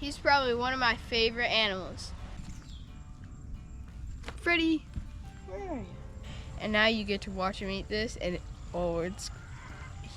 He's probably one of my favorite animals. Freddy, where are you? And now you get to watch him eat this, and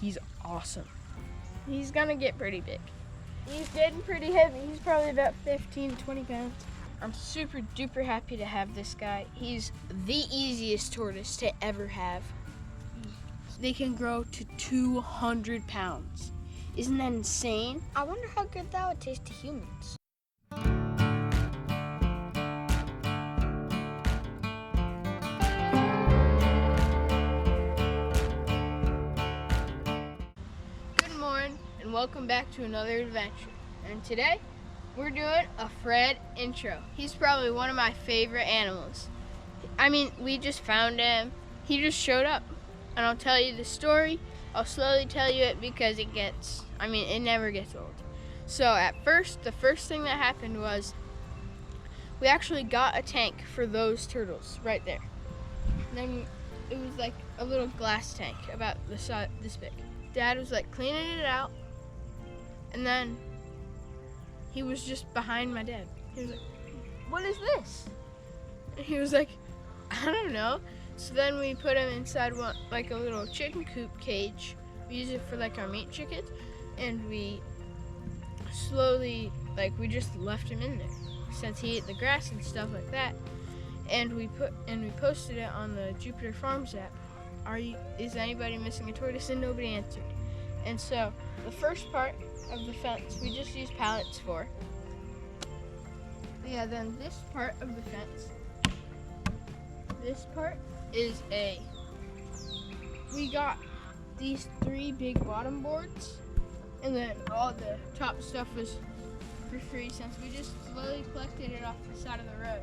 he's awesome. He's gonna get pretty big. He's getting pretty heavy. He's probably about 15 to 20 pounds. I'm super duper happy to have this guy. He's the easiest tortoise to ever have. They can grow to 200 pounds. Isn't that insane? I wonder how good that would taste to humans. Good morning and welcome back to another adventure. And today we're doing a Fred intro. He's probably one of my favorite animals. I mean, we just found him. He just showed up. And I'll tell you the story. I'll slowly tell you it because it never gets old. So at first, the first thing that happened was we actually got a tank for those turtles right there. And then it was like a little glass tank about this big. Dad was like cleaning it out, and then he was just behind my dad. He was like, "What is this?" And he was like, "I don't know." So then we put him inside like a little chicken coop cage. We use it for like our meat chickens, and we slowly, we just left him in there since he ate the grass and stuff like that. And we posted it on the Jupiter Farms app. Is anybody missing a tortoise? And nobody answered. And so the first part of the fence we just used pallets for. Yeah, then this part of the fence. This part is we got these 3 big bottom boards, and then all the top stuff was for free since we just slowly collected it off the side of the road.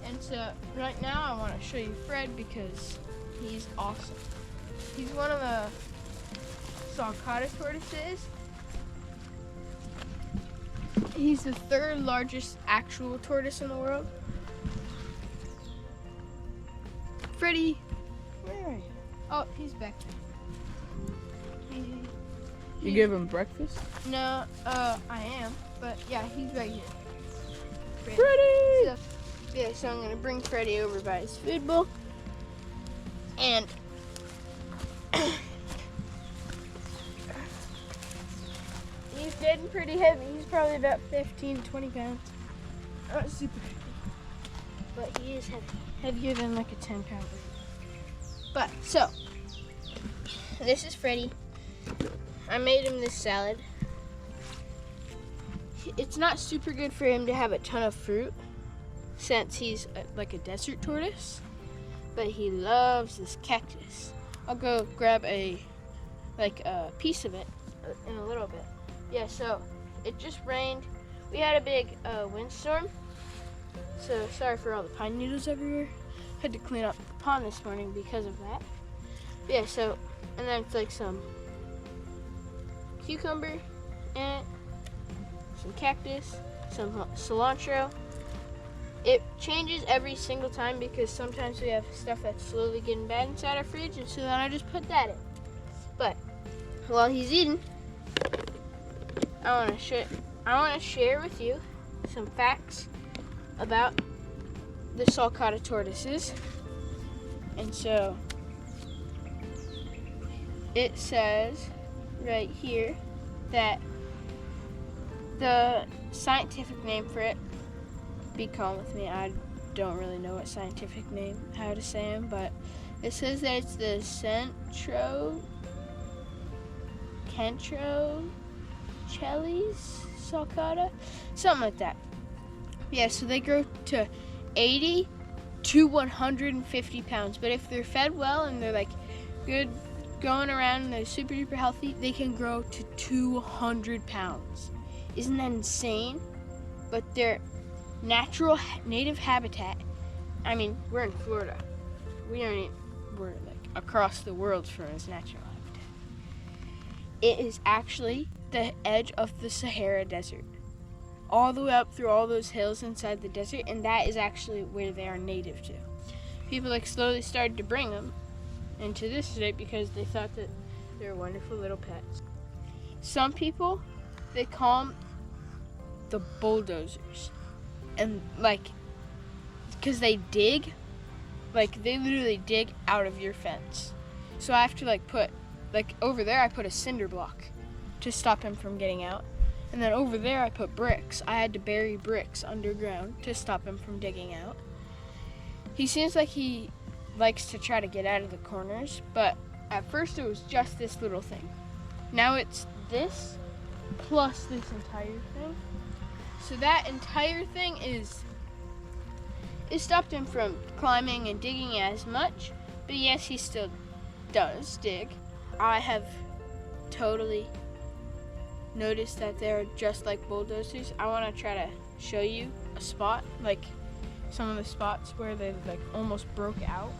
And so right now I want to show you Fred because he's awesome. He's one of the Sulcata tortoises. He's the 3rd largest actual tortoise in the world. Freddy, where are you? Oh, he's back there. You gave him breakfast? No, I am, but yeah, he's right here. Freddy! So I'm gonna bring Freddy over by his food bowl, and he's getting pretty heavy. He's probably about 15 to 20 pounds. Not super heavy, but he is heavy. Heavier than like a 10-pound weight. But, so, this is Freddy. I made him this salad. It's not super good for him to have a ton of fruit since he's like a desert tortoise, but he loves this cactus. I'll go grab a piece of it in a little bit. Yeah, so it just rained. We had a big windstorm. So sorry for all the pine needles everywhere. Had to clean up the pond this morning because of that. Yeah, so, and then it's like some cucumber and some cactus, some cilantro. It changes every single time because sometimes we have stuff that's slowly getting bad inside our fridge, and so then I just put that in. But while he's eating, I want to share with you some facts about the Sulcata tortoises. And so it says right here that the scientific name for it, be calm with me, I don't really know what scientific name, how to say them, but it says that it's the Centrochelys Sulcata, something like that. Yeah, so they grow to 80 to 150 pounds. But if they're fed well and they're like good going around and they're super duper healthy, they can grow to 200 pounds. Isn't that insane? But their natural native habitat, I mean, we're in Florida. We're like across the world from its natural habitat. It is actually the edge of the Sahara Desert, all the way up through all those hills inside the desert, and that is actually where they are native to. People slowly started to bring them into this state because they thought that they were wonderful little pets. Some people, they call them the bulldozers. And like, because they dig, like they literally dig out of your fence. So I have to like put, like over there I put a cinder block to stop him from getting out. And then over there I put bricks. I had to bury bricks underground to stop him from digging out. He seems like he likes to try to get out of the corners, but at first it was just this little thing. Now it's this plus this entire thing. So that entire thing is, it stopped him from climbing and digging as much, but yes, he still does dig. I have totally noticed that they're just like bulldozers. I want to try to show you a spot, like some of the spots where they like almost broke out.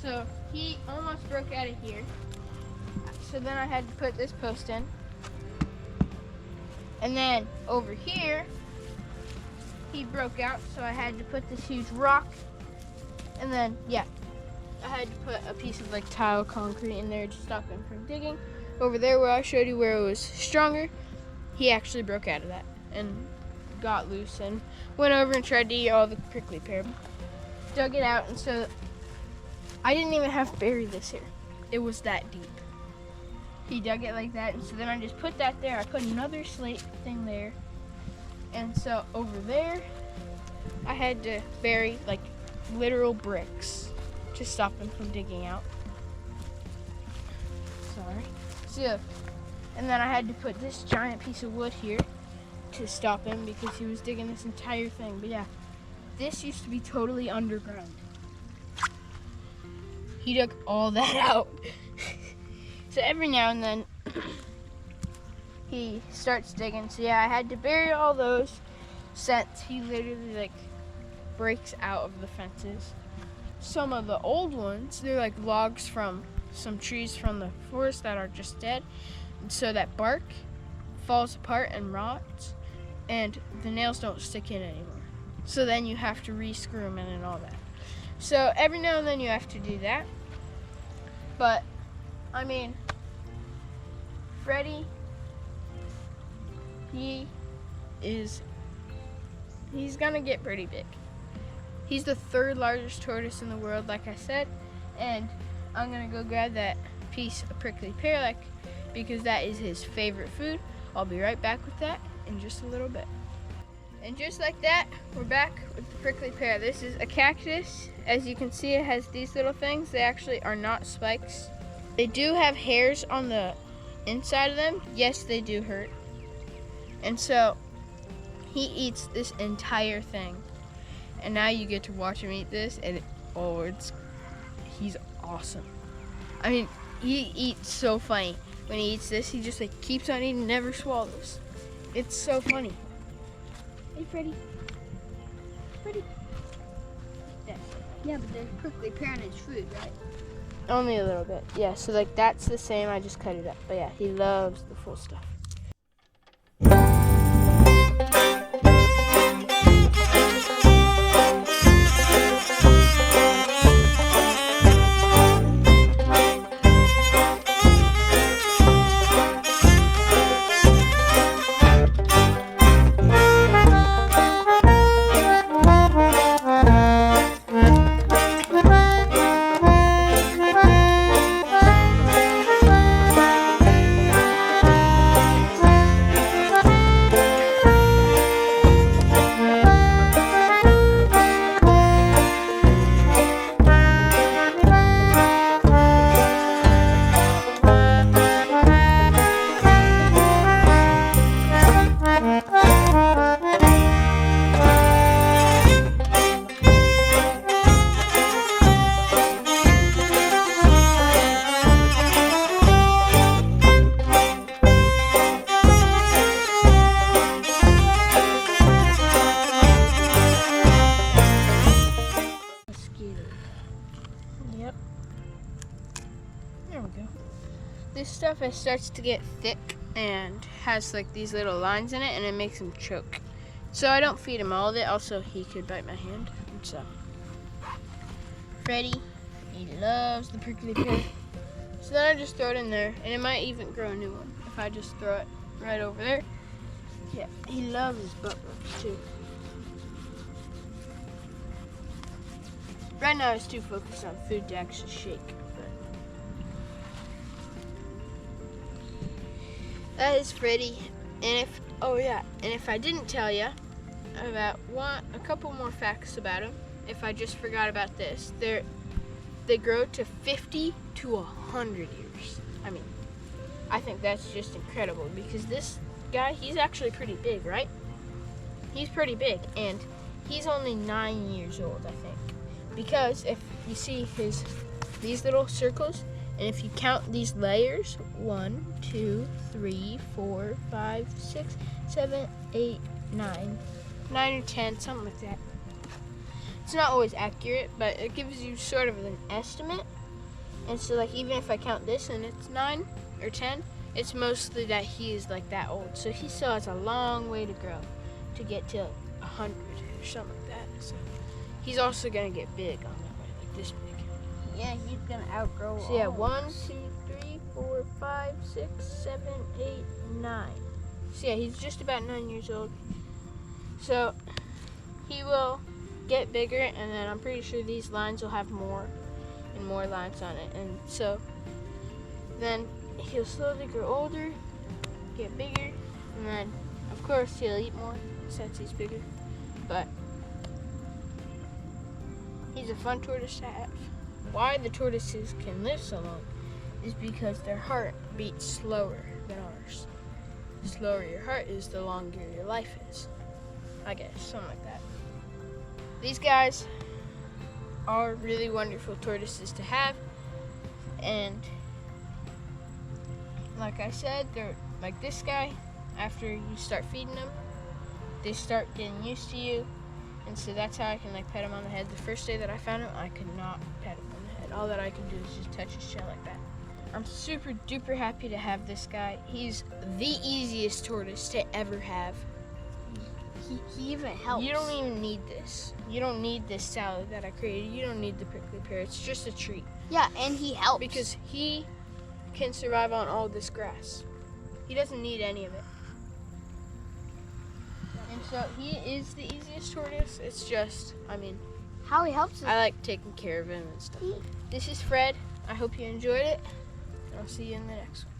So he almost broke out of here. So then I had to put this post in. And then over here, he broke out, so I had to put this huge rock. And then, yeah, I had to put a piece of like tile concrete in there to stop him from digging. Over there where I showed you where it was stronger, he actually broke out of that and got loose and went over and tried to eat all the prickly pear. Dug it out, and so I didn't even have to bury this here. It was that deep. He dug it like that, and so then I just put that there. I put another slate thing there. And so over there, I had to bury like literal bricks to stop him from digging out. Sorry. So, and then I had to put this giant piece of wood here to stop him because he was digging this entire thing. But yeah, this used to be totally underground. He dug all that out. So every now and then, he starts digging. So yeah, I had to bury all those since he literally like breaks out of the fences. Some of the old ones, they're like logs from some trees from the forest that are just dead. And so that bark falls apart and rots, and the nails don't stick in anymore. So then you have to re-screw them in and all that. So every now and then you have to do that. But, I mean, Freddy, he's gonna get pretty big. He's the third largest tortoise in the world, like I said, and I'm gonna go grab that piece of prickly pear because that is his favorite food. I'll be right back with that in just a little bit. And just like that, we're back with the prickly pear. This is a cactus. As you can see, it has these little things. They actually are not spikes. They do have hairs on the inside of them. Yes, they do hurt. And so he eats this entire thing. And now you get to watch him eat this, and he's awesome. I mean, he eats so funny. When he eats this, he just like keeps on eating, never swallows. It's so funny. Hey, Freddy. Freddy. Yeah, but there's prickly pear in his food, right? Only a little bit. Yeah, so like that's the same. I just cut it up. But yeah, he loves the full stuff. Yep. There we go. This stuff starts to get thick and has like these little lines in it, and it makes him choke. So I don't feed him all of it. Also, he could bite my hand. And so Freddy, he loves the prickly pear. So then I just throw it in there, and it might even grow a new one if I just throw it right over there. Yeah, he loves his butt rubs too. Right now he's too focused on food to actually shake. But that is Freddy. And if I didn't tell you about a couple more facts about him, if I just forgot about this, they grow to 50 to 100 years. I mean, I think that's just incredible because this guy, he's actually pretty big, right? He's pretty big, and he's only 9 years old, I think. Because if you see these little circles, and if you count these layers, 1, 2, 3, 4, 5, 6, 7, 8, 9 or 10, something like that. It's not always accurate, but it gives you sort of an estimate. And so, like, even if I count this and it's 9 or 10, it's mostly that he is like that old. So he still has a long way to grow to get to 100 or something like that. So he's also gonna get big on that way, like this big. Yeah, he's gonna outgrow. So yeah, all of 1, us. 2, 3, 4, 5, 6, 7, 8, 9. So yeah, he's just about 9 years old. So he will get bigger, and then I'm pretty sure these lines will have more and more lines on it. And so then he'll slowly grow older, get bigger, and then of course he'll eat more since he's bigger. But he's a fun tortoise to have. Why the tortoises can live so long is because their heart beats slower than ours. The slower your heart is, the longer your life is. I guess, something like that. These guys are really wonderful tortoises to have, and like I said, they're like this guy. After you start feeding them, they start getting used to you, and so that's how I can like pet him on the head. The first day that I found him, I could not pet him on the head. All that I could do is just touch his shell like that. I'm super duper happy to have this guy. He's the easiest tortoise to ever have. He even helps. You don't even need this. You don't need this salad that I created. You don't need the prickly pear. It's just a treat. Yeah, and he helps. Because he can survive on all this grass. He doesn't need any of it. And so he is the easiest tortoise. It's just, I mean, how he helps is I like taking care of him and stuff. This is Fred. I hope you enjoyed it. And I'll see you in the next one.